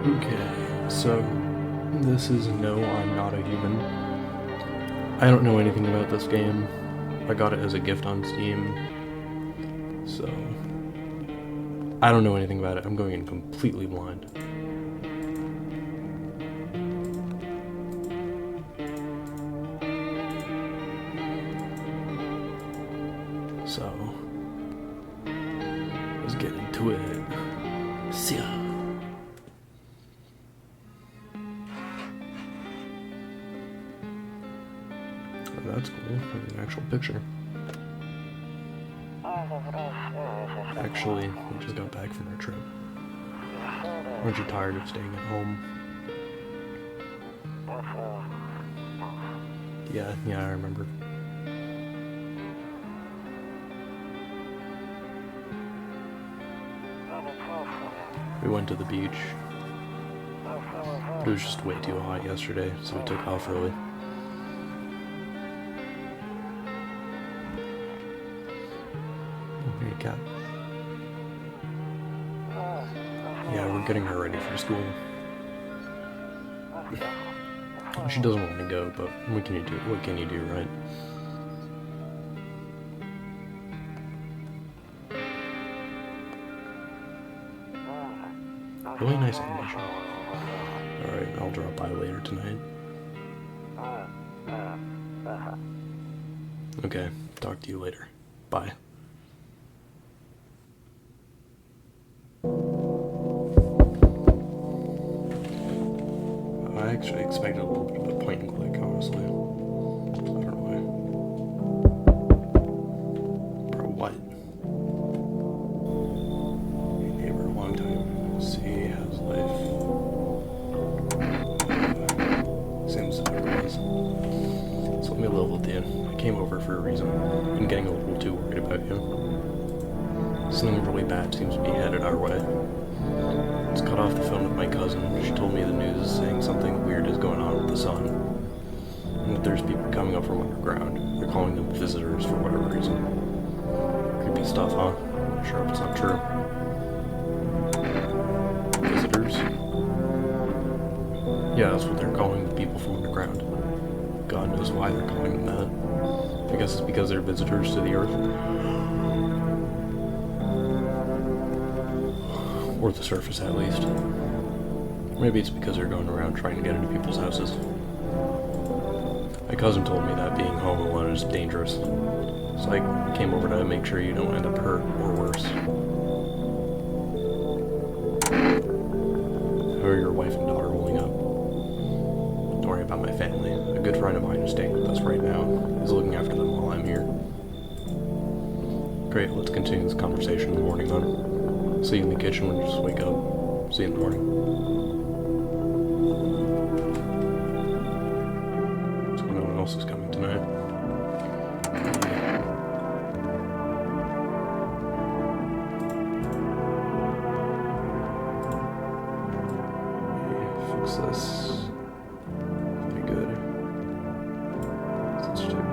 Okay, so this is No, I'm Not a Human. I don't know anything about this game. I got it as a gift on Steam, so I don't know anything about it. I'm going in completely blind. So let's get into it. See ya. Oh, that's cool. An actual picture. Actually, we just got back from our trip. Aren't you tired of staying at home? Yeah, I remember. We went to the beach. It was just way too hot yesterday, so we took off early. Oh, hey, cat. Yeah, we're getting her ready for school. She doesn't want to go, but what can you do? What can you do, right? Really nice animation. Alright, I'll drop by later tonight. Okay, talk to you later. Bye. I actually expected a little bit of a point and click, honestly. I don't know why. Bro, what? Hey, neighbor, long time. See, how's life? Seems otherwise. So let me level with you. I came over for a reason. I'm getting a little too worried about you. Something really bad seems to be headed our way. Just cut off the phone with my cousin. She told me the news is saying something weird is going on with the sun. And that there's people coming up from underground. They're calling them visitors for whatever reason. Creepy stuff, huh? I'm sure it's not true. Visitors? Yeah, that's what they're calling the people from underground. God knows why they're calling them that. I guess it's because they're visitors to the Earth. Or the surface, at least. Maybe it's because they're going around trying to get into people's houses. My cousin told me that being home alone is dangerous, so I came over to make sure you don't end up hurt or worse. How are your wife and daughter holding up? Don't worry about my family. A good friend of mine who's staying with us right now is looking after them while I'm here. Great, let's continue this conversation in the morning then. See you in the kitchen when you just wake up. See you in the morning. So no one else is coming tonight. Fix this. Pretty good. Such a good.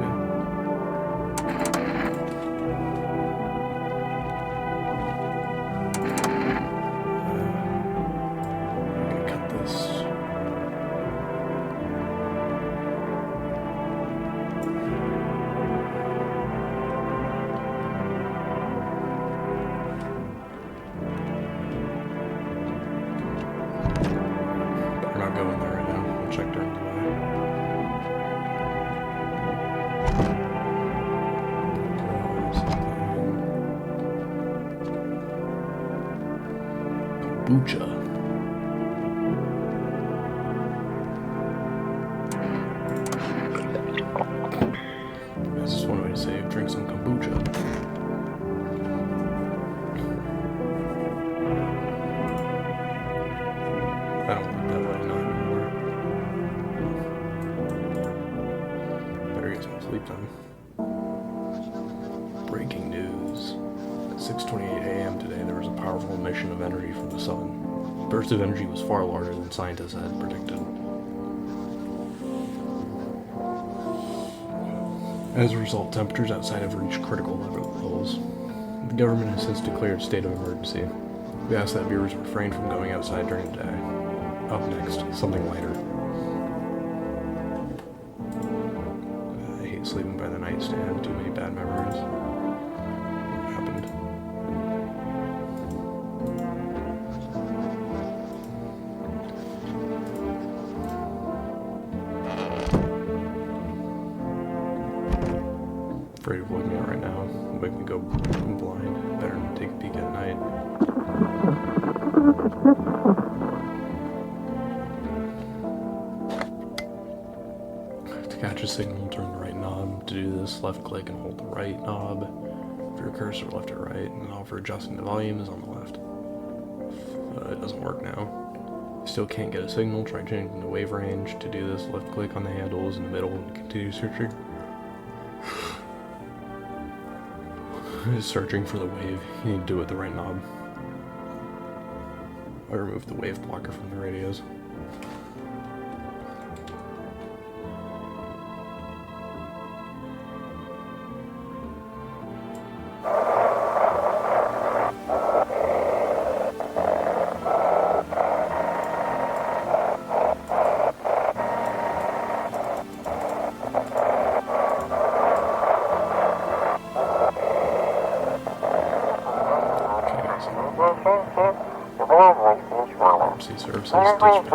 Go in there right now. I'll check during the day. Kombucha. That's just one way to say drink some kombucha. I don't like that way, not anymore. Better get some sleep then. Breaking news. At 6:28 a.m. today, there was a powerful emission of energy from the sun. The burst of energy was far larger than scientists had predicted. As a result, temperatures outside have reached critical levels. The government has since declared a state of emergency. We ask that viewers refrain from going outside during the day. up next, something lighter. I hate sleeping by the nightstand, too many bad memories. What happened? Afraid of looking at right now. It'll make me go blind. Better not take a peek at night. To catch a signal, turn the right knob. To do this, left click and hold the right knob. For your cursor, left or right, and then for adjusting the volume is on the left. It doesn't work now. Still can't get a signal, try changing the wave range. To do this, left click on the handles in the middle and continue searching. Searching for the wave, you need to do it with the right knob. I removed the wave blocker from the radios. Emergency services, dispatch.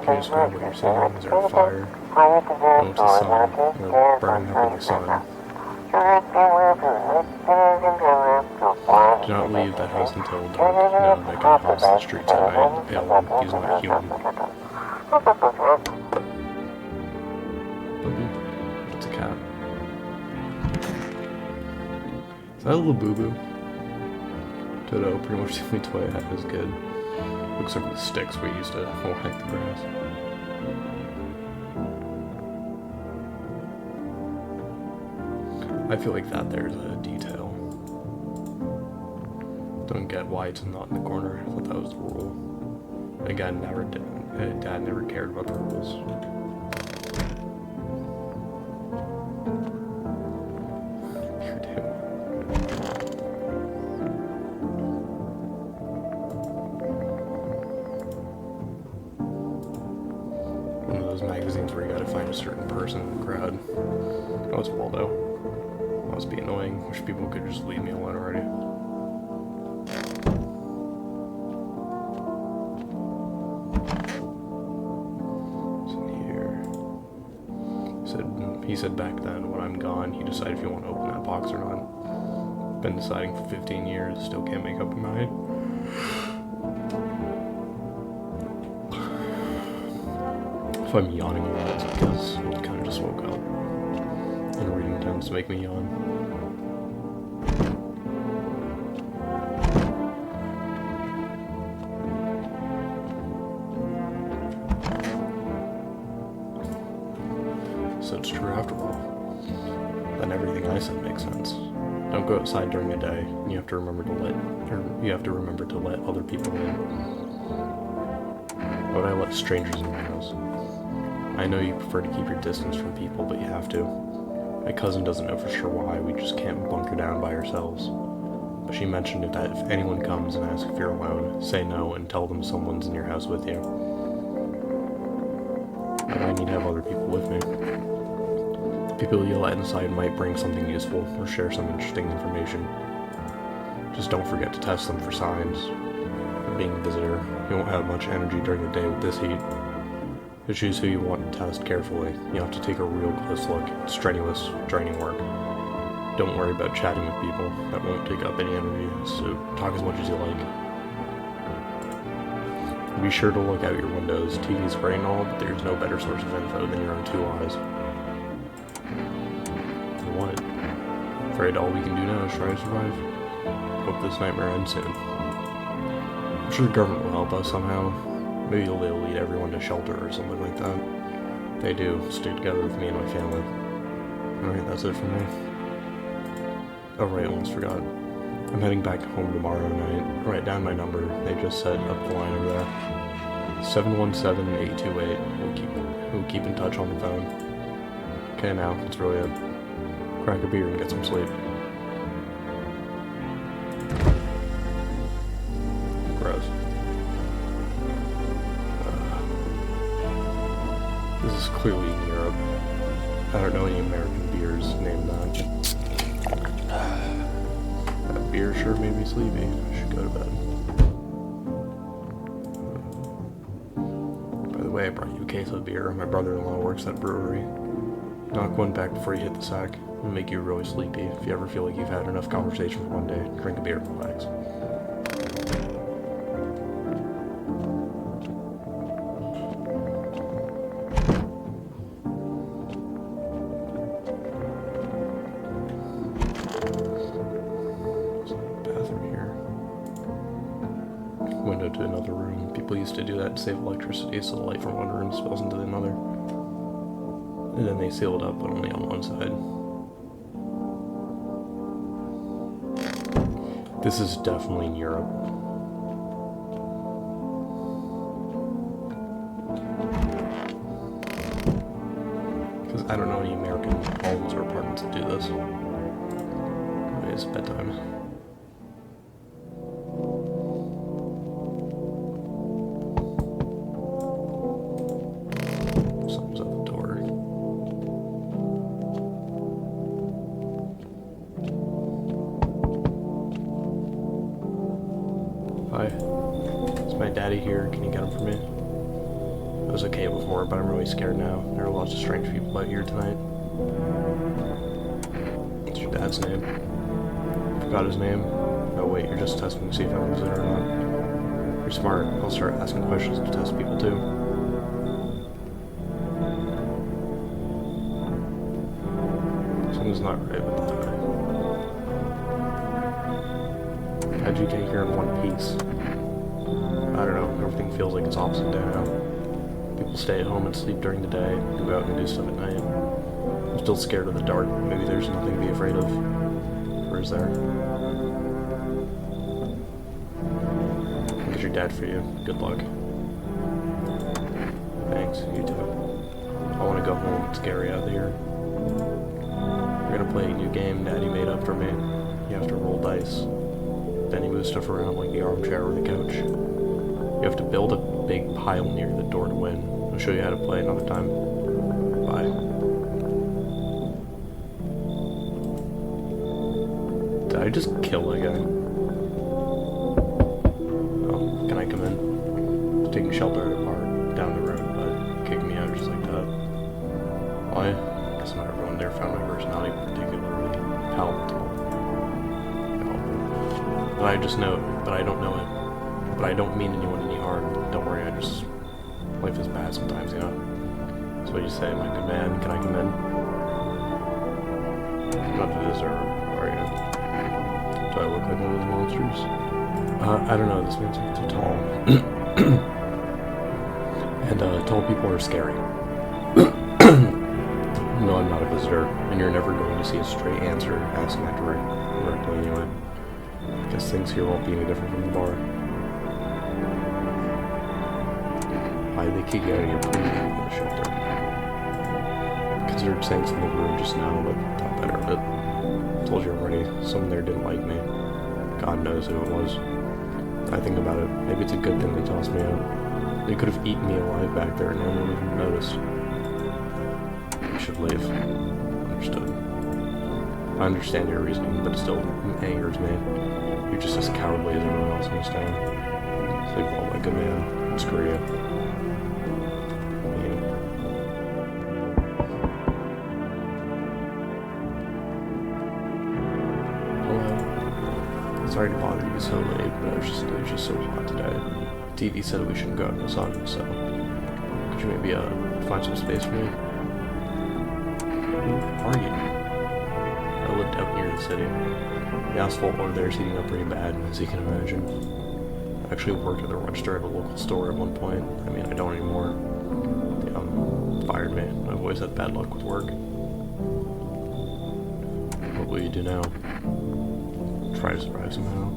Can you describe what you're seeing? Is there a fire? No, it's the sun. We're burning up in the sun. Do not leave that house until dark. No, that guy haunts the streets at night. The pale one, he's not human. It's a cat. Is that a little boo-boo? Toto, pretty much the only toy I have is good. Looks like the sticks we used to whack the grass. I feel like that there's a detail. Don't get why it's not in the corner. I thought that was the rule. Again, Dad never cared about the rules. Magazines where you gotta find a certain person in the crowd. Oh, it's Waldo. That must be annoying. Wish people could just leave me alone already. What's in here? He said back then, when I'm gone, he decided if you want to open that box or not. Been deciding for 15 years, still can't make up my mind. If I'm yawning a lot, it's because I kind of just woke up. And reading tends to make me yawn. So it's true after all. Then everything I said makes sense. Don't go outside during the day. You have to remember to let other people in. Why would I let strangers in my house? I know you prefer to keep your distance from people, but you have to. My cousin doesn't know for sure why, we just can't bunker down by ourselves. But she mentioned that if anyone comes and asks if you're alone, say no and tell them someone's in your house with you. But I need to have other people with me. The people you let inside might bring something useful or share some interesting information. Just don't forget to test them for signs. Being a visitor, you won't have much energy during the day with this heat. To choose who you want to test carefully, you have to take a real close look. It's strenuous, draining work. Don't worry about chatting with people. That won't take up any energy, so talk as much as you like. Be sure to look out your windows. TV's great and all, but there's no better source of info than your own two eyes. What? Afraid all we can do now is try to survive. Hope this nightmare ends soon. I'm sure the government will help us somehow. Maybe they'll lead everyone to shelter or something like that. They do. Stay together with me and my family. Alright, that's it for me. Oh right, I almost forgot. I'm heading back home tomorrow night. Write down my number. They just set up the line over there. 717-828. We'll keep in touch on the phone. Okay, now, that's really it. Crack a beer and get some sleep. Gross. is clearly in Europe. I don't know any American beers named that. That beer sure made me sleepy. I should go to bed. By the way, I brought you a case of beer. My brother-in-law works at a brewery. Knock one back before you hit the sack. It'll make you really sleepy. If you ever feel like you've had enough conversation for one day, drink a beer and relax. Window to another room. People used to do that to save electricity, so the light from one room spills into another. And then they seal it up, but only on one side. This is definitely in Europe. Because I don't know any American homes or apartments that do this. It's bedtime. Hi. Is my daddy here? Can you get him for me? It was okay before, but I'm really scared now. There are lots of strange people out here tonight. What's your dad's name? Forgot his name? No, wait, you're just testing to see if I'm a visitor or not. You're smart. I'll start asking questions to test people too. Something's not right with that. How'd you get here in one piece? I don't know, everything feels like it's opposite down. People stay at home and sleep during the day, go out and do stuff at night. I'm still scared of the dark, but maybe there's nothing to be afraid of. Or is there? Look at your dad for you. Good luck. Thanks, you too. I want to go home, it's scary out here. We're gonna play a new game Daddy made up for me. You have to roll dice. Then you move stuff around like the armchair or the couch. You have to build a big pile near the door to win. I'll show you how to play another time. Bye. Did I just kill a guy? Oh, can I come in? I'm taking shelter at a bar down the road, but you kicked me out just like that. Why? I guess not everyone there found my personality particularly palatable. But I just know, but I don't know it. But I don't mean anyone any harm. Don't worry, life is bad sometimes, you know? So what you say, my good man, can I come in? You're not the visitor, are you? Do I look like one of those monsters? I don't know, this man's like too tall. And tall people are scary. No, I'm not a visitor, and you're never going to see a straight answer asked directly anyway. Guess things here won't be any different from the bar. Why did they kick you out of your prison in the shelter? Considered saying something rude just now, but thought better of it. Told you already, someone there didn't like me. God knows who it was. I think about it, maybe it's a good thing they tossed me out. They could have eaten me alive back there and no one would even notice. I should leave. Understood. I understand your reasoning, but it still angers me. You're just as cowardly as everyone else in this town. Sleep well, my good man. Screw you. Hello. Sorry to bother you so late, but it was just so hot today. TV said we shouldn't go out in the sun, so could you maybe find some space for me? Who are you? I lived out near the city. The asphalt over there is heating up pretty bad, as you can imagine. I actually worked at the register at a local store at one point. I mean, I don't anymore. They fired me. I've always had bad luck with work. What will you do now? Try to survive somehow.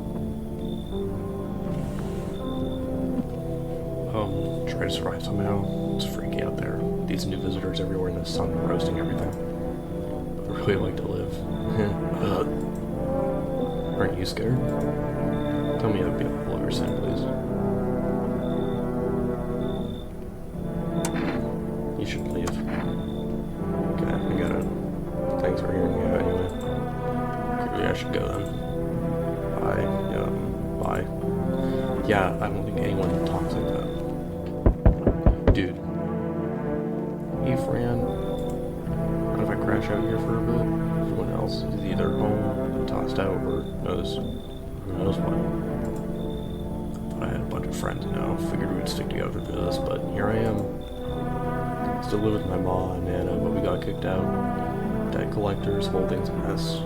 Try to survive somehow. It's freaky out there. These new visitors everywhere in the sun roasting everything. I really like to live. Aren't you scared? Tell me how to be able to love your sin, please. You should leave. should go then. Bye. Bye. Yeah, I don't think anyone talks like that. Dude. Hey, Fran. What if I crash out here for a bit? Everyone else is either home, tossed out, or who knows what. I had a bunch of friends now. Figured we would stick together through this, but here I am. Still live with my ma and Nana, but we got kicked out. Debt collectors, whole thing's a mess.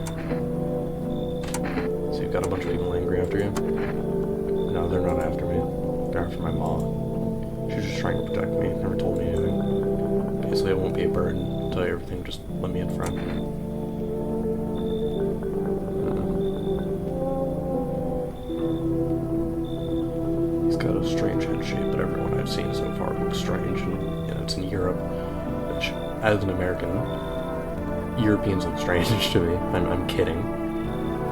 So you've got a bunch of people angry after you? No, they're not after me. They're after my ma. She was just trying to protect me, never told me anything. Basically, I won't be a burden. I'll tell you everything, just let me in front. He's got a strange head shape, but everyone I've seen so far looks strange, and it's in Europe, which, as an American, Europeans look strange to me. I'm kidding.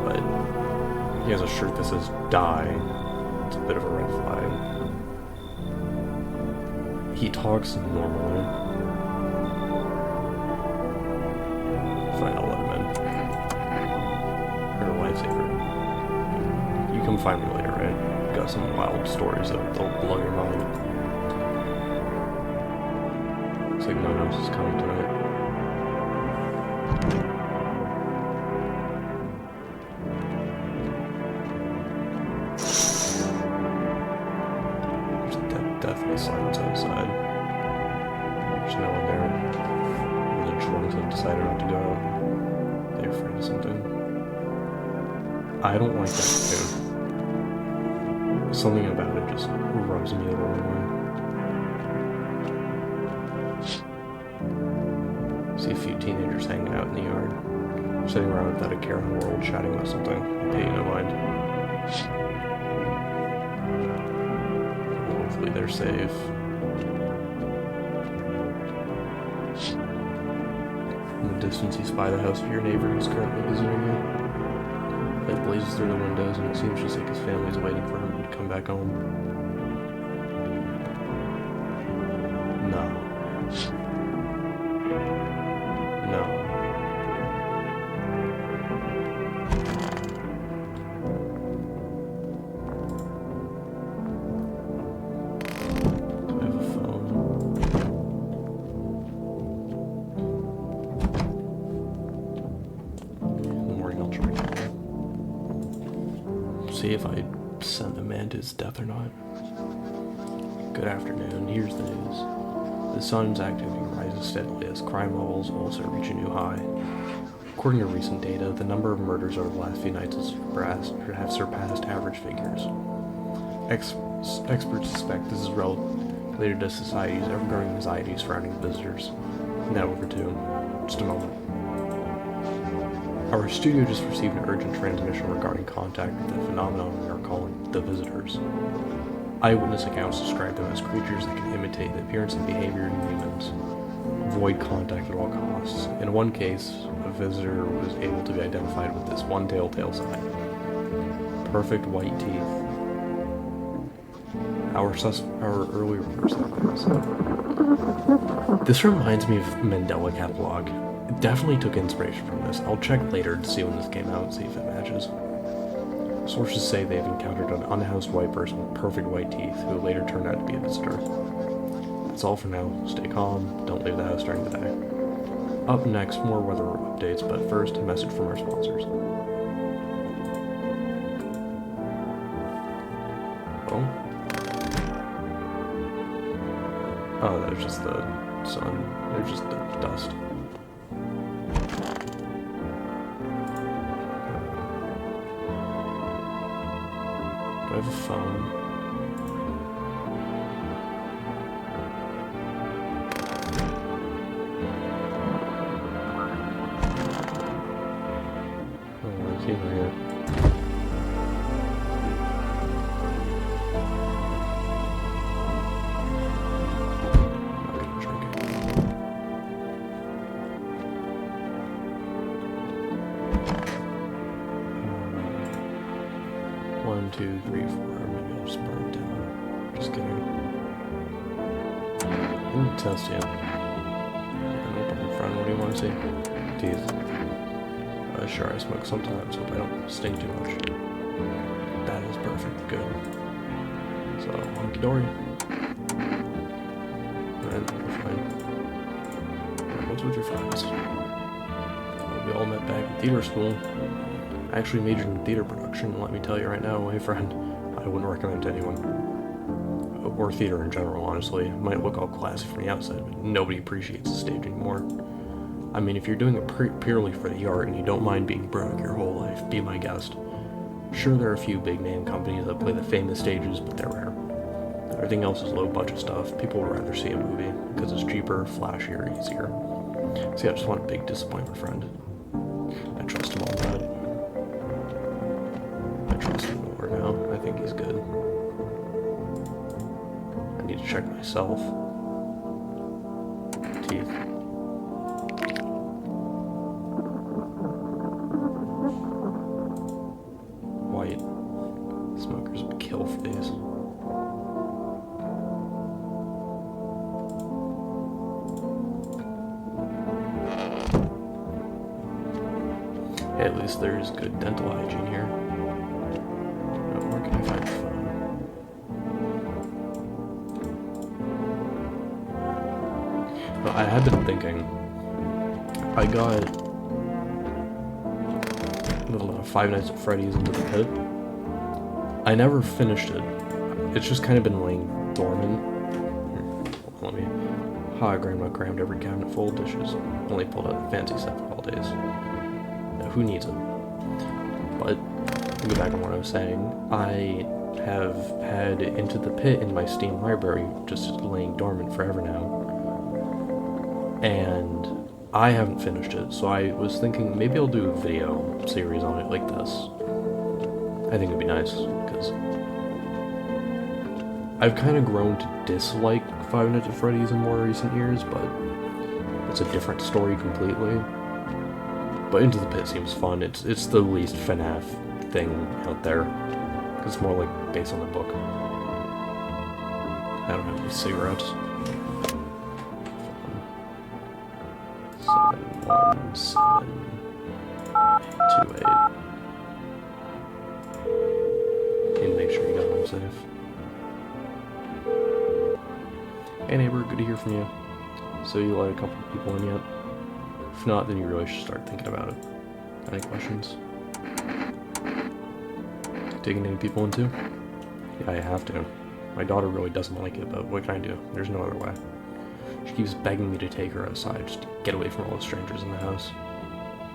But he has a shirt that says die. It's a bit of a red flag. He talks normally. Fine, I'll let him in. You're a lifesaver. You come find me later, right? Got some wild stories that'll blow your mind. Looks like no one else is coming tonight. Definitely silence outside. There's no one there. The drunks have decided not to go out. They're afraid of something. I don't like that tune. Something about it just rubs me the wrong way. See a few teenagers hanging out in the yard. Sitting around without a care in the world, chatting about something. They pay no mind. Hopefully they're safe. In the distance, you spy the house of your neighbor who's currently visiting you. Light blazes through the windows, and it seems just like his family's waiting for him to come back home. No. No. See if I sent the man to his death or not. Good afternoon, here's the news. The sun's activity rises steadily as crime levels also reach a new high. According to recent data, the number of murders over the last few nights have surpassed average figures. Experts suspect this is related to society's ever-growing anxiety surrounding visitors. Now over to just a moment. Our studio just received an urgent transmission regarding contact with the phenomenon we are calling the visitors. Eyewitness accounts describe them as creatures that can imitate the appearance and behavior of humans. Avoid contact at all costs. In one case, a visitor was able to be identified with this one telltale sign. Perfect white teeth. Our earlier person. This reminds me of Mandela Catalog. It definitely took inspiration from this. I'll check later to see when this came out and see if it matches. Sources say they've encountered an unhoused white person with perfect white teeth who later turned out to be a visitor. That's all for now. Stay calm. Don't leave the house during the day. Up next, more weather updates, but first, a message from our sponsors. Oh, that was just the sun. There's just the dust. Do I have a phone? Oh, where's he over here? One, two, three, four. Maybe I'll just burn it down. Just kidding. Ooh, test you. Open in front. What do you want to see? Teeth. Sure, I smoke sometimes, hope I don't stink too much. That is perfect, good. So, hunky dory. And we're fine. Alright, what's with your friends? We all met back in theater school. I actually majored in theater production, and let me tell you right now, my friend, I wouldn't recommend it to anyone. Or theater in general, honestly. It might look all classy from the outside, but nobody appreciates the stage anymore. I mean, if you're doing it purely for the art and you don't mind being broke your whole life, be my guest. Sure, there are a few big name companies that play the famous stages, but they're rare. Everything else is low budget stuff. People would rather see a movie because it's cheaper, flashier, easier. See, I just want a big disappointment friend. I trust him on that. I trust him more now. I think he's good. I need to check myself. Teeth. White. Smokers would kill for these. Hey, at least there's good dental hygiene here. Now, where can I find a phone? Well, I had been thinking. I got Five Nights at Freddy's Into the Pit. I never finished it. It's just kind of been laying dormant. Here, let me. Hi, Grandma crammed every cabinet full of dishes. Only pulled out a fancy set for holidays. Now, who needs it? But, to go back on what I was saying, I have had Into the Pit in my Steam library just laying dormant forever now. And I haven't finished it, so I was thinking maybe I'll do a video series on it like this. I think it'd be nice, because I've kind of grown to dislike Five Nights at Freddy's in more recent years, but it's a different story completely. But Into the Pit seems fun. It's the least FNAF thing out there, because it's more like based on the book. I don't have any cigarettes. 71728. Need to make sure you got home safe. Hey neighbor, good to hear from you. So you let a couple of people in yet? If not, then you really should start thinking about it. Got any questions? Taking any people in too? Yeah, I have to. My daughter really doesn't like it, but what can I do? There's no other way. She keeps begging me to take her outside, just to get away from all the strangers in the house.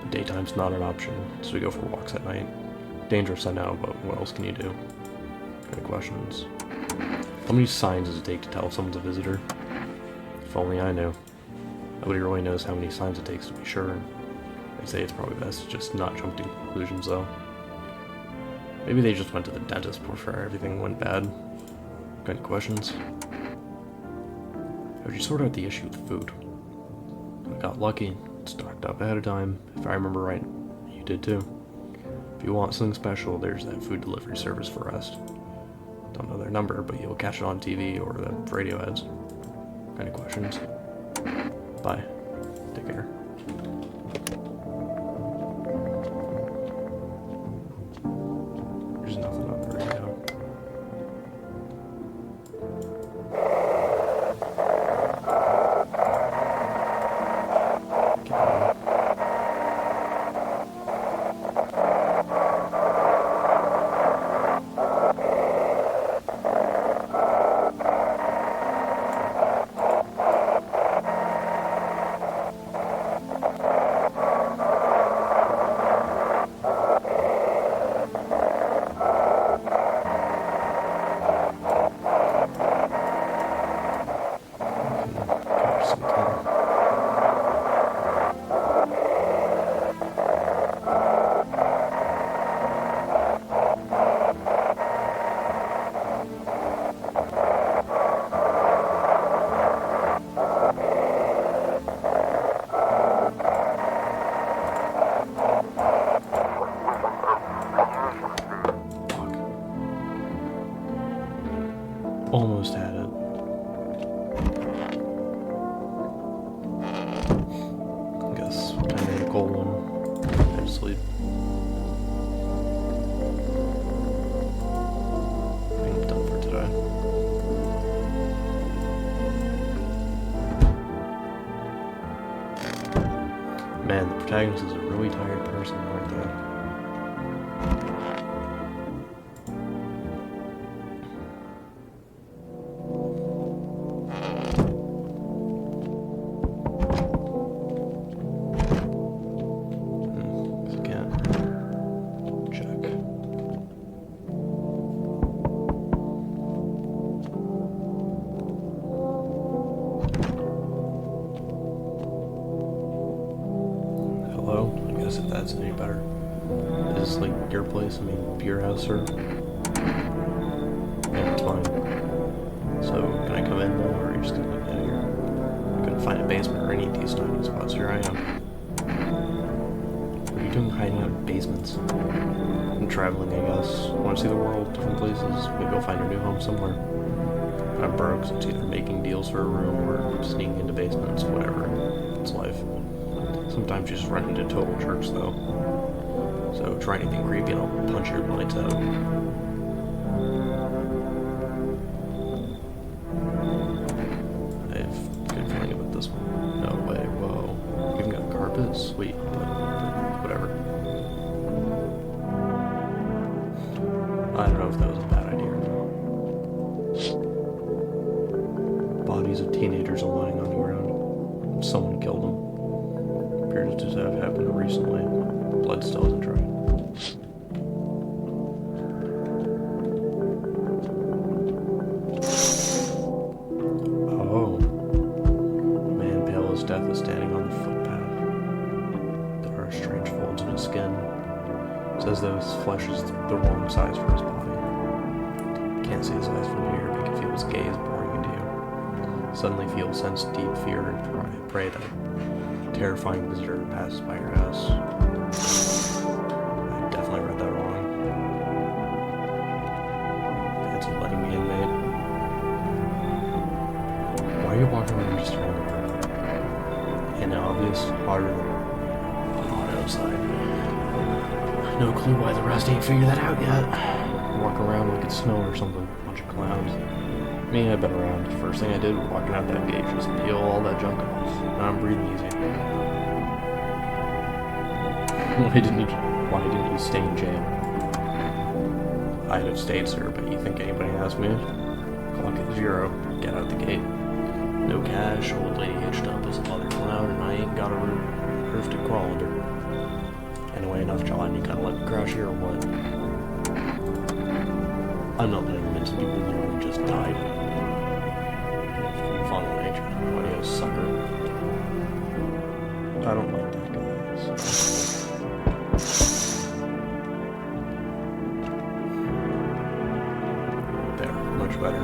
But daytime's not an option, so we go for walks at night. Dangerous, I know, but what else can you do? Any questions? How many signs does it take to tell if someone's a visitor? If only I knew. Nobody really knows how many signs it takes to be sure. I'd say it's probably best to just not jump to conclusions, though. Maybe they just went to the dentist before everything went bad. Got any questions? How'd you sort out the issue with food? I got lucky. Stocked up ahead of time. If I remember right, you did too. If you want something special, there's that food delivery service for Rest. Don't know their number, but you'll catch it on TV or the radio ads. Any questions? Bye. Take care. There's nothing on the radio. Man, the protagonist is a really tired person, aren't they? If that's any better. Is this like your place? I mean, your house, or? Yeah, it's fine. So, can I come in though, or are you just gonna leave me out here? I couldn't find a basement or any decent hiding spots. Here I am. What are you doing hiding out in basements? I'm traveling, I guess. Want to see the world, different places. Maybe I'll find a new home somewhere. If I'm broke, so it's either making deals for a room or sneaking into basements, whatever. It's life. Sometimes you just run into total jerks, though. So try anything creepy and I'll punch your lights out. I have a good feeling about this one. No way, whoa. You even got carpet? Sweet, but whatever. I don't know if that was a bad idea or not. Bodies of teenagers are lying on the ground. Someone killed them. Appears to have happened recently. Blood still isn't dry. Oh. A man pale as death is standing on the footpath. There are strange folds in his skin. It says though his flesh is the wrong size for his body. Can't see his eyes from here, but you can feel his gaze boring into you. Suddenly feel sense deep fear and pray that terrifying visitor passes by your house. I definitely read that wrong. Fancy letting me in, mate. Why are you walking around just around the room? And obvious, harder than hot outside. No clue why the rest ain't figured that out yet. Walk around like it's snow or something. Bunch of clowns. Me, I've been around. First thing I did was walking out that gate, just peel all that junk off. Now I'm breathing easy. Why didn't you stay in jail? I'd have stayed, sir, but you think anybody asked me? Clock at 0. Get out the gate. No cash, old lady hitched up as a mother clown, and I ain't got a roof to crawl under. Anyway, enough jawing, you kinda let me crash here or what? I'm not letting them in, some people literally just died. Fun on nature. Audio sucker. I don't like that guy. There, much better.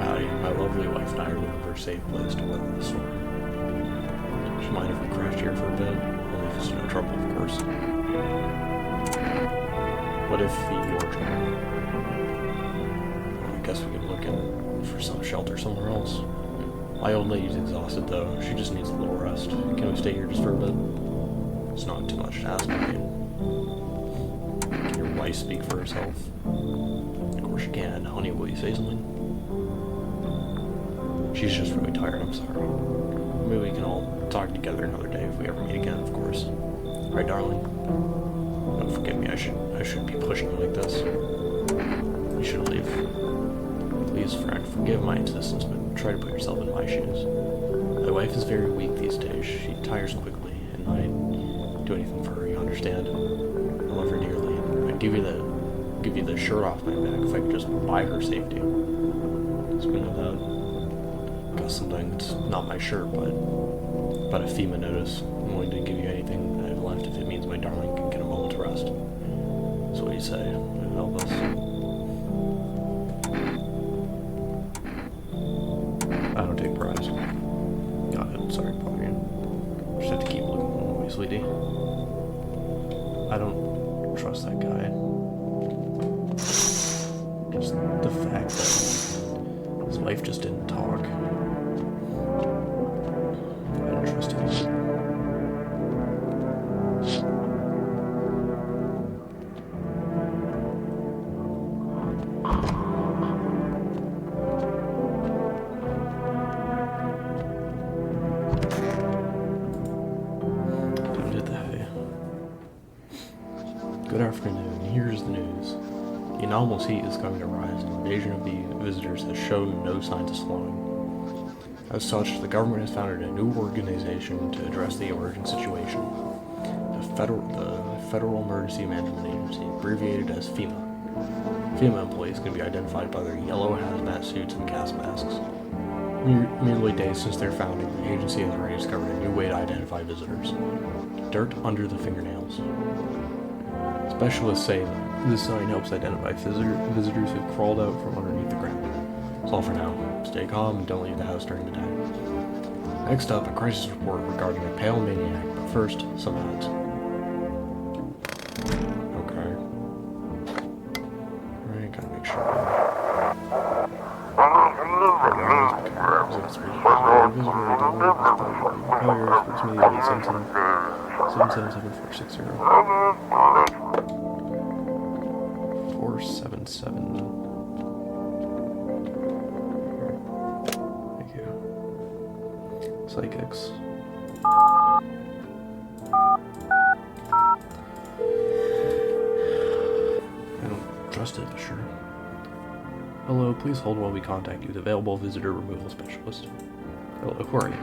Howdy, my lovely wife and I are looking for a safe place to weather the storm. Would you mind if we crashed here for a bit? Only if it's no trouble, of course. What if you're trouble? I guess we could look in for some shelter somewhere else. My old lady's exhausted though. She just needs a little rest. Can we stay here just for a bit? It's not too much to ask, right? Can your wife speak for herself? Of course you can. Honey, will you say something? She's just really tired, I'm sorry. Maybe we can all talk together another day if we ever meet again, of course. Right, darling? Don't forget me, I shouldn't be pushing you like this. You should leave. Please, friend, forgive my insistence, but try to put yourself in my shoes. My wife is very weak these days. She tires quickly, and I'd do anything for her, you understand? I love her dearly. I'd give you the shirt off my back if I could just buy her safety. Speaking of that, got something that's not my shirt, but a FEMA notice. I'm willing to give you anything that I've left if it means my darling can get a moment's rest. So what do you say? Will you help us? I don't take bribes. Got it. Sorry, Pauline. Just have to keep looking one way, sweetie. I don't trust that guy. Just the fact that his wife just didn't talk. I don't trust him. The anomalous heat is going to rise, and the invasion of the visitors has shown no signs of slowing. As such, the government has founded a new organization to address the emerging situation. The Federal Emergency Management Agency, abbreviated as FEMA. FEMA employees can be identified by their yellow hazmat suits and gas masks. Merely days since their founding, the agency has already discovered a new way to identify visitors. Dirt under the fingernails. Specialists say that this sign helps identify visitors who've crawled out from underneath the ground. That's all for now. Stay calm and don't leave the house during the day. Next up, a crisis report regarding a pale maniac, but first, some ads. Okay. Alright, gotta make sure. Psychics. I don't trust it, but sure. Hello, please hold while we contact you, the available visitor removal specialist. Hello, who are you?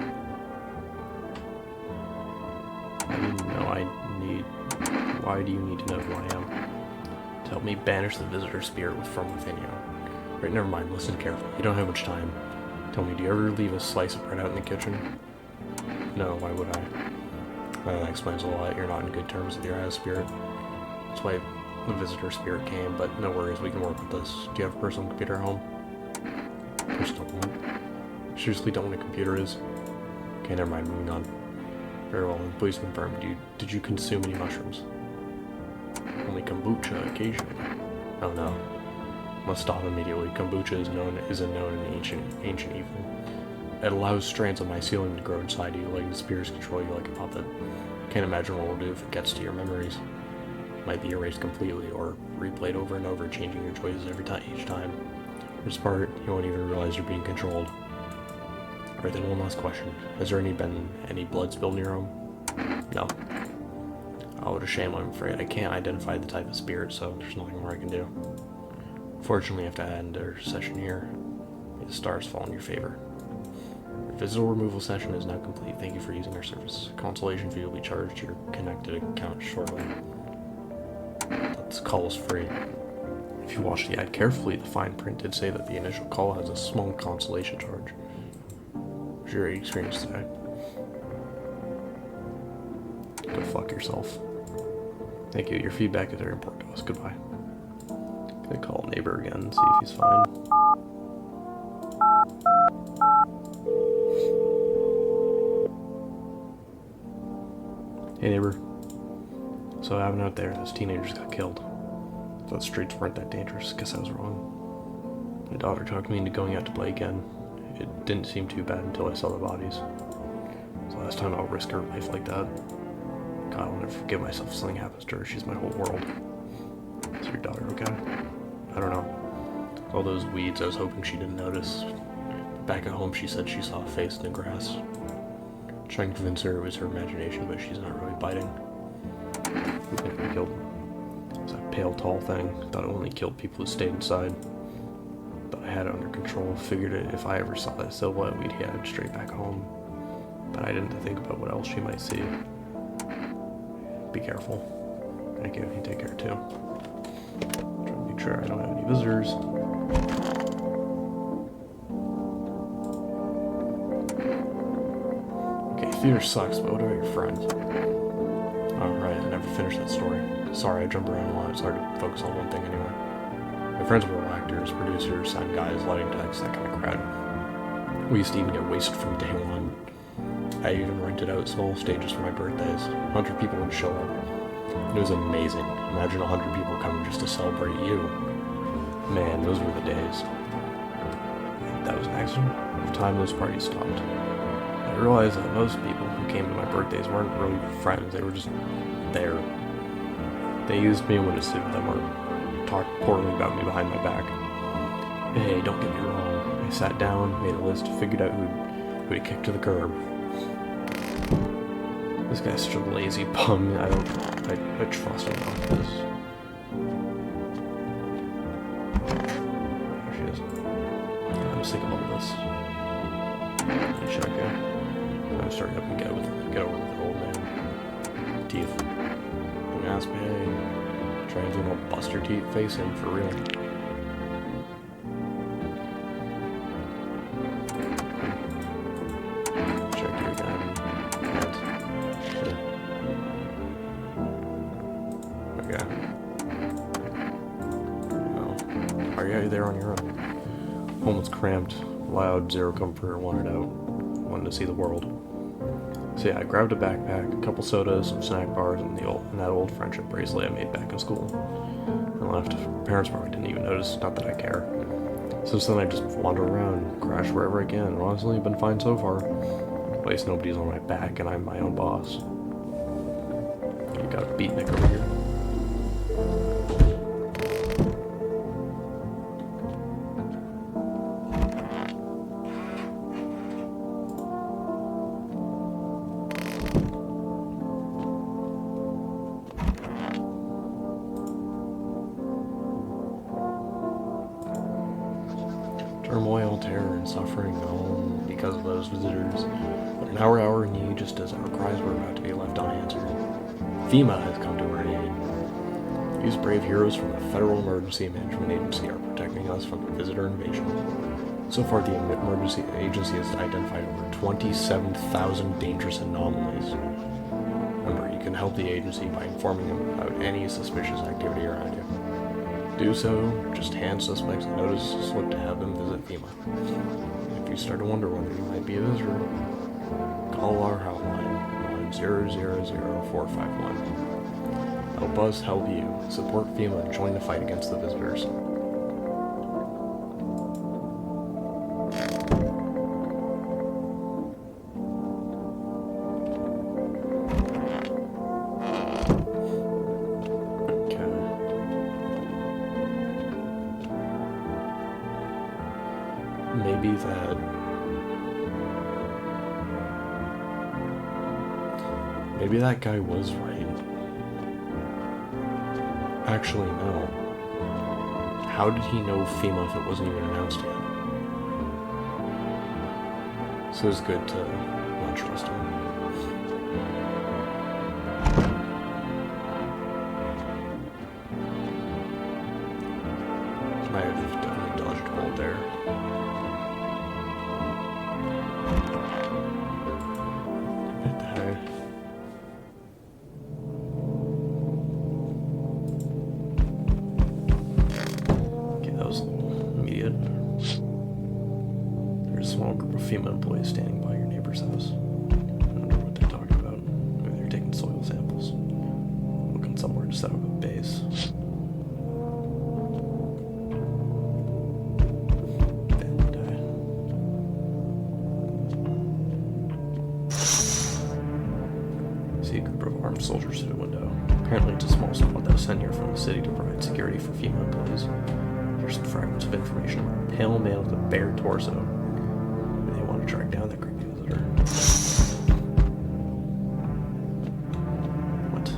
I didn't know I need... Why do you need to know who I am? To help me banish the visitor spirit from within you. Right, never mind, listen carefully. You don't have much time. Tell me, do you ever leave a slice of bread out in the kitchen? No, why would I? Well, that explains a lot. You're not in good terms with your house spirit. That's why the visitor spirit came, but no worries, we can work with this. Do you have a personal computer at home? Personal one? Seriously don't know what a computer is? Okay, never mind, moving on. Very well, then please confirm, did you consume any mushrooms? Only kombucha occasionally. Oh no. Must stop immediately. Kombucha isn't known in ancient evil. It allows strands of mycelium to grow inside you, letting the spirits control you like a puppet. Can't imagine what it'll do if it gets to your memories. It might be erased completely, or replayed over and over, changing your choices each time. Worst part, you won't even realize you're being controlled. Alright then, one last question. Has there been any blood spilled in your home? No. Oh, what a shame, I'm afraid. I can't identify the type of spirit, so there's nothing more I can do. Fortunately, I have to end our session here. May the stars fall in your favor. Your visitor removal session is now complete. Thank you for using our service. Consolation fee will be charged to your connected account shortly. This call is free. If you watch the ad carefully, the fine print did say that the initial call has a small consolation charge. What's your experience today? Go fuck yourself. Thank you. Your feedback is very important to us. Goodbye. Gonna call neighbor again, see if he's fine. Hey neighbor. So what happened out there? Those teenagers got killed. Thought streets weren't that dangerous. Guess I was wrong. My daughter talked me into going out to play again. It didn't seem too bad until I saw the bodies. It's the last time I'll risk her life like that. God, I'll never forgive myself if something happens to her. She's my whole world. Is your daughter okay? I don't know. All those weeds, I was hoping she didn't notice. Back at home, she said she saw a face in the grass. Trying to convince her it was her imagination, but she's not really biting. Who think we killed him? It was that pale, tall thing. Thought it only killed people who stayed inside. But I had it under control. Figured it if I ever saw that silhouette, we'd head straight back home. But I didn't think about what else she might see. Be careful. Thank you. You take care too. Trying to make sure I don't have any visitors. Okay, theater sucks, but what about your friends? Alright, I never finished that story. Sorry, I jump around a lot. It's hard to focus on one thing anyway. My friends were all actors, producers, sound guys, lighting techs, that kind of crowd. We used to even get wasted from day one. I even rented out small stages for my birthdays. 100 people would show up. It was amazing. Imagine 100 people coming just to celebrate you. Man, those were the days. That was an accident. Over time, those parties stopped. I realized that most people who came to my birthdays weren't really friends. They were just there. They used me when it suited them, or talked poorly about me behind my back. Hey, don't get me wrong. I sat down, made a list, figured out who to kick to the curb. This guy's such a lazy bum. I trust him on this. sick of all this. Check out. I'm starting up and get over with the old man. Teeth. Don't ask me. Try and do an old buster teeth face in for real. Check you again. Can't. Sure. Okay. Oh. Are you there on your own? Home was cramped, loud, zero comfort, wanted out. Wanted to see the world. So yeah, I grabbed a backpack, a couple sodas, some snack bars, and that old friendship bracelet I made back in school. And left. Parents probably didn't even notice, not that I care. Since then I just wander around, crash wherever I can, and honestly I've been fine so far. At least nobody's on my back and I'm my own boss. You got a beatnik over here. Turmoil, terror, and suffering all because of those visitors. But in our need, just as our cries were about to be left unanswered, FEMA has come to our aid. These brave heroes from the Federal Emergency Management Agency are protecting us from the visitor invasion. So far, the emergency agency has identified over 27,000 dangerous anomalies. Remember, you can help the agency by informing them about any suspicious activity around you. Do so, just hand suspects a notice slip to have them visit FEMA. If you start to wonder whether you might be a visitor, call our hotline on 000-451. Help us help you. Support FEMA and join the fight against the visitors. Maybe that guy was right. Actually, no. How did he know FEMA if it wasn't even announced yet? So it's good to not trust him. Might have definitely dodged a bullet there. FEMA employees standing by your neighbor's house. I wonder what they're talking about. Maybe they're taking soil samples. Looking somewhere to set up a base. Family day. See a group of armed soldiers through the window. Apparently it's a small squad that was sent here from the city to provide security for FEMA employees. Here's some fragments of information about a pale man with a bare torso. Track down that creepy visitor. What?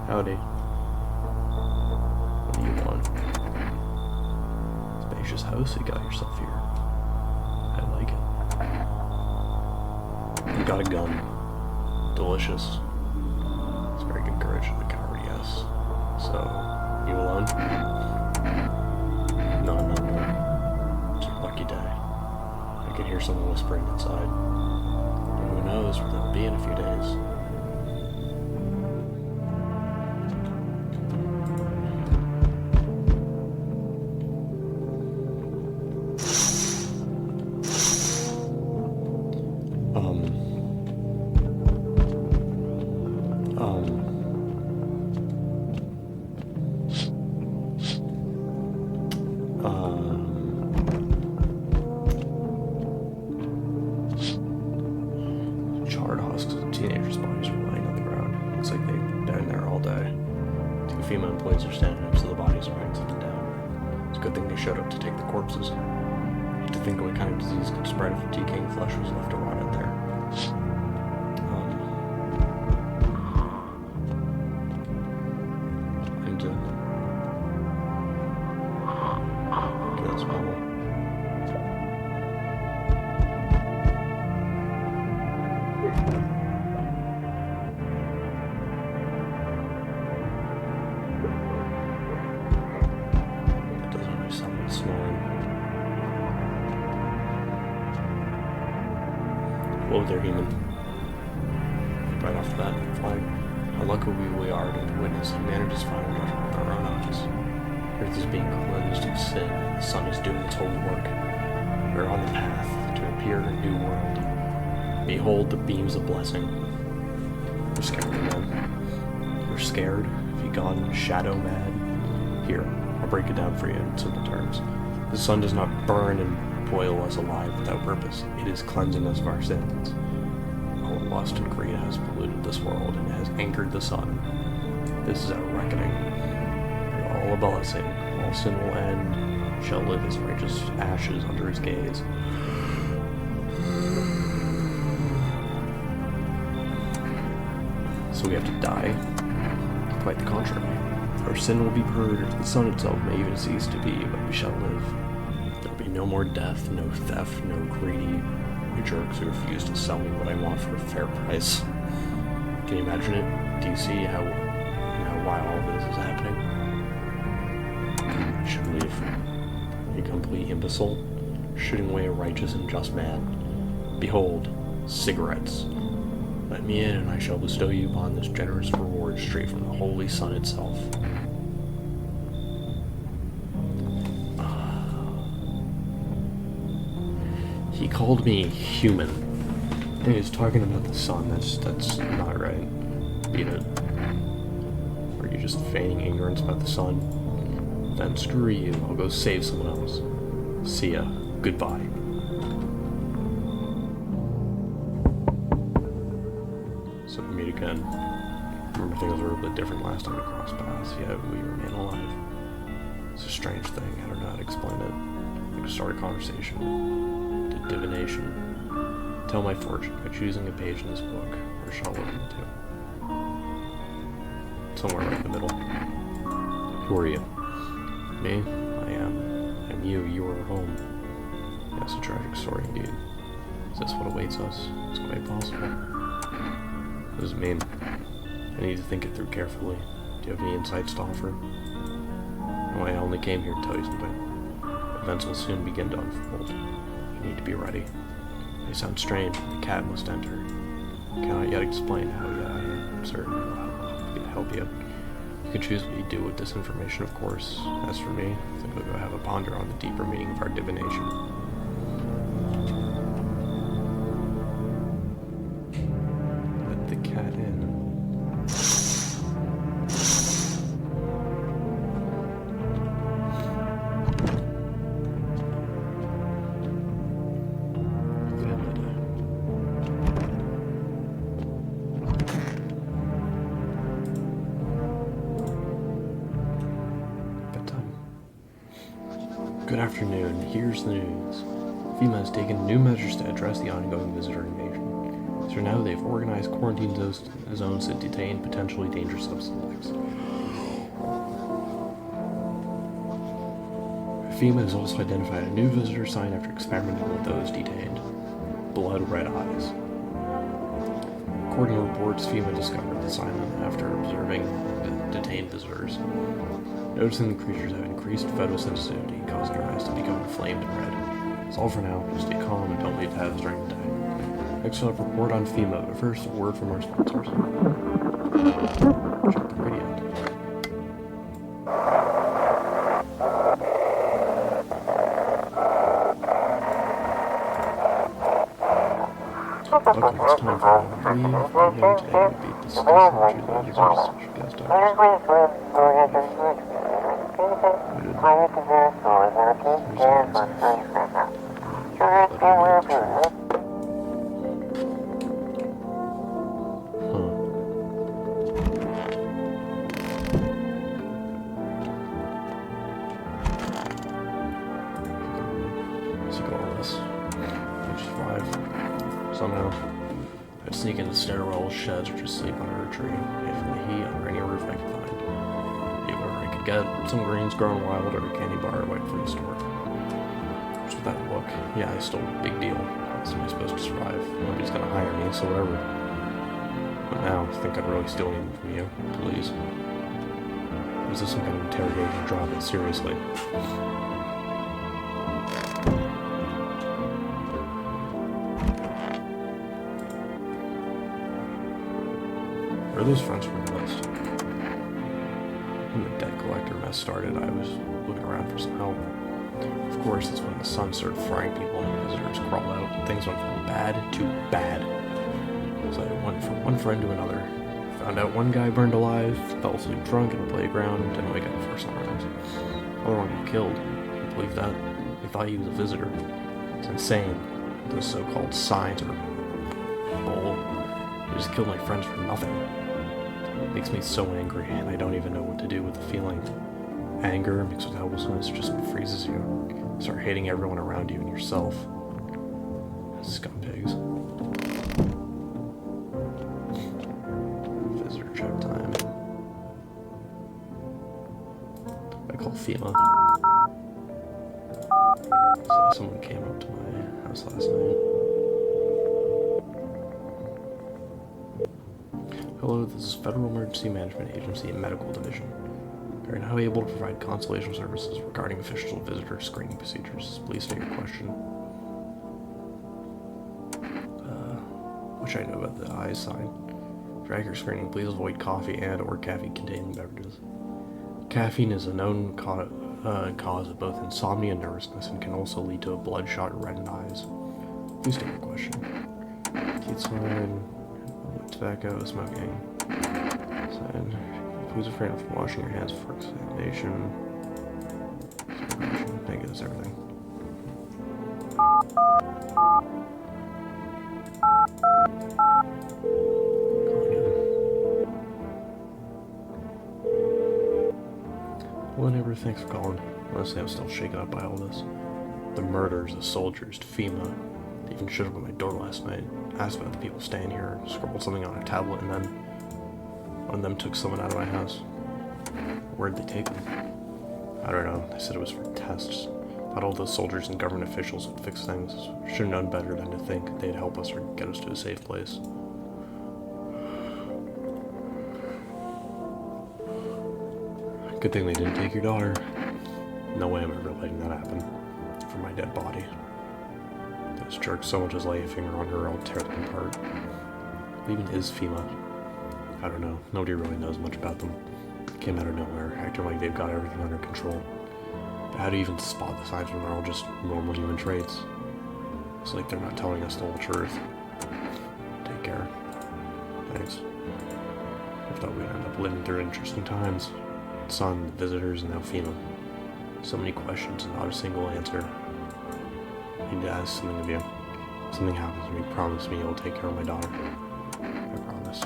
Howdy. What do you want? Spacious house you got yourself here. I like it. You got a gun. Delicious. It's very good courage and a coward, yes. So, you alone? No. Lucky day. I can hear someone whispering inside. And who knows where they'll be in a few days. Charred husks of teenagers' bodies were lying on the ground. Looks like they've been there all day. Two FEMA employees are standing next to the bodies and writing something down. It's a good thing they showed up to take the corpses. I hate to think what kind of disease could spread if decaying flesh was left to rot out there. Hello there, human. Right off the bat, flying. How lucky we are to witness humanity's final judgment with our own eyes. Earth is being cleansed of sin, and the sun is doing its holy work. We are on the path to appear in a new world. Behold the beams of blessing. You're scared again. You're scared? Have you gone shadow mad? Here, I'll break it down for you in simple terms. The sun does not burn and boil us alive without purpose. It is cleansing us of our sins. Our lust and greed has polluted this world and has angered the sun. This is our reckoning. All a blessing. All sin will end. Shall live as righteous ashes under his gaze. So we have to die? Quite the contrary. Our sin will be purged, the sun itself may even cease to be, but we shall live. There will be no more death, no theft, no greedy jerks who refuse to sell me what I want for a fair price. Can you imagine it? Do you see how why all this is happening? You should leave. You complete imbecile, shooting away a righteous and just man. Behold, cigarettes. Let me in, and I shall bestow you upon this generous reward straight from the holy sun itself. He called me human, and he was talking about the sun. That's not right. Beat it. Or are you just feigning ignorance about the sun? Then screw you. I'll go save someone else. See ya. Goodbye. So we meet again. Remember, things were a bit different last time we crossed paths, yet we remain alive. It's a strange thing. I don't know how to explain it. We could start a conversation. Divination. Tell my fortune by choosing a page in this book. Where shall I look into? Somewhere right in the middle. Who are you? Me? I'm you. You are home. Yes, a tragic story indeed. Is this what awaits us? It's quite possible. What does it mean? I need to think it through carefully. Do you have any insights to offer? No, I only came here to tell you something. Events will soon begin to unfold. You need to be ready. They sound strange, but the cat must enter. I cannot yet explain how, yet I am certain it will help you. You can choose what you do with this information, of course. As for me, I think we'll go have a ponder on the deeper meaning of our divination. Let the cat in. Good afternoon. Here's the news. FEMA has taken new measures to address the ongoing visitor invasion. So now they've organized quarantine zones to detain potentially dangerous suspects. FEMA has also identified a new visitor sign after experimenting with those detained. Blood red eyes. According to reports, FEMA discovered the sign after observing detained visitors. Noticing the creatures have increased photosensitivity caused their eyes to become inflamed and red. That's all for now. Just stay calm and don't leave paths during the day. Next we'll have a report on FEMA, but first a word from our sponsors. Check the radio. Okay, it's time for a leave. Today will be discussing choosing users as special guest stars. Somehow, I'd sneak into stairwells, sheds, or just sleep under a tree, pay for the heat under any roof I could find. Eat whatever I could get, some greens grown wild, or a candy bar right from the store. What's with that look? Yeah, I stole a big deal. How else am I supposed to survive? Nobody's gonna hire me, so whatever. But now, I think I'd really steal anything from you, please. Is this some kind of interrogation? Drop it, seriously. Or those friends from the list. When the debt collector mess started, I was looking around for some help. Of course, that's when the sun started frying people and visitors crawled out. Things went from bad to bad. So I went from one friend to another. Found out one guy burned alive, fell asleep drunk in a playground, didn't wake up before sunrise. Another one got killed. Can you believe that? They thought he was a visitor. It's insane. Those so-called signs are bull. They just killed my friends for nothing. It makes me so angry, and I don't even know what to do with the feeling. Anger mixed with helplessness just freezes you. You start hating everyone around you and yourself. Scumpigs. Visitor check time. I call FEMA. So someone came up to my house last night. Hello, this is Federal Emergency Management Agency Medical Division. We are now able to provide consultation services regarding official visitor screening procedures. Please state your question. What should I know about the eye sign? For accurate screening, please avoid coffee and or caffeine-containing beverages. Caffeine is a known cause of both insomnia and nervousness and can also lead to a bloodshot or reddened eyes. Please state your question. Teeth sign, tobacco, smoking. Sign. Please refrain from washing your hands before examination. I think that's everything. Calling in. Hello, neighbor. Thanks for calling. Honestly, I'm still shaken up by all this. The murders, the soldiers, Fema. They even showed up at my door last night. Asked about the people staying here, scribbled something on a tablet, and then one of them took someone out of my house. Where'd they take them? I don't know. They said it was for tests. Thought all those soldiers and government officials would fix things. Should have known better than to think they'd help us or get us to a safe place. Good thing they didn't take your daughter. No way I'm ever letting that happen. For my dead body. Those jerks, so much as lay a finger on her, I'll tear them apart. What even is FEMA? I don't know. Nobody really knows much about them. They came out of nowhere, acting like they've got everything under control. But how do you even spot the signs when they're all just normal human traits? It's like they're not telling us the whole truth. Take care. Thanks. I thought we'd end up living through interesting times. Sun, the visitors, and now FEMA. So many questions and not a single answer. I need to ask something of you. If something happens to me, promise me you'll take care of my daughter. I promise.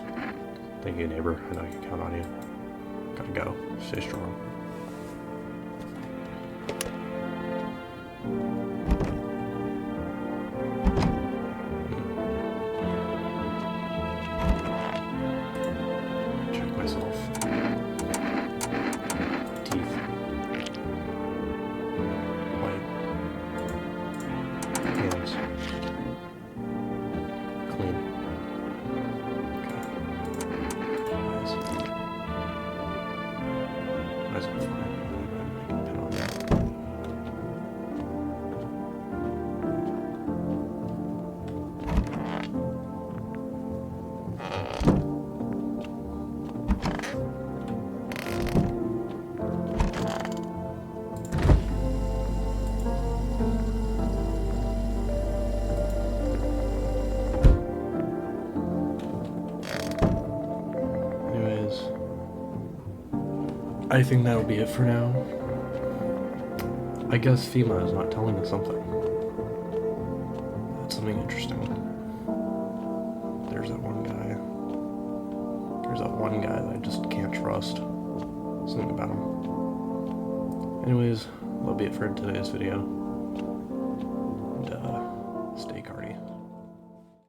Thank you, neighbor. I know I can count on you. Gotta go. Stay strong. Check myself. Teeth. White. Hands. Clean. Eyes are fine. I can pin on that. I think that'll be it for now. I guess FEMA is not telling us something. That's something interesting. There's that one guy. There's that one guy that I just can't trust. Something about him. Anyways, that'll be it for today's video.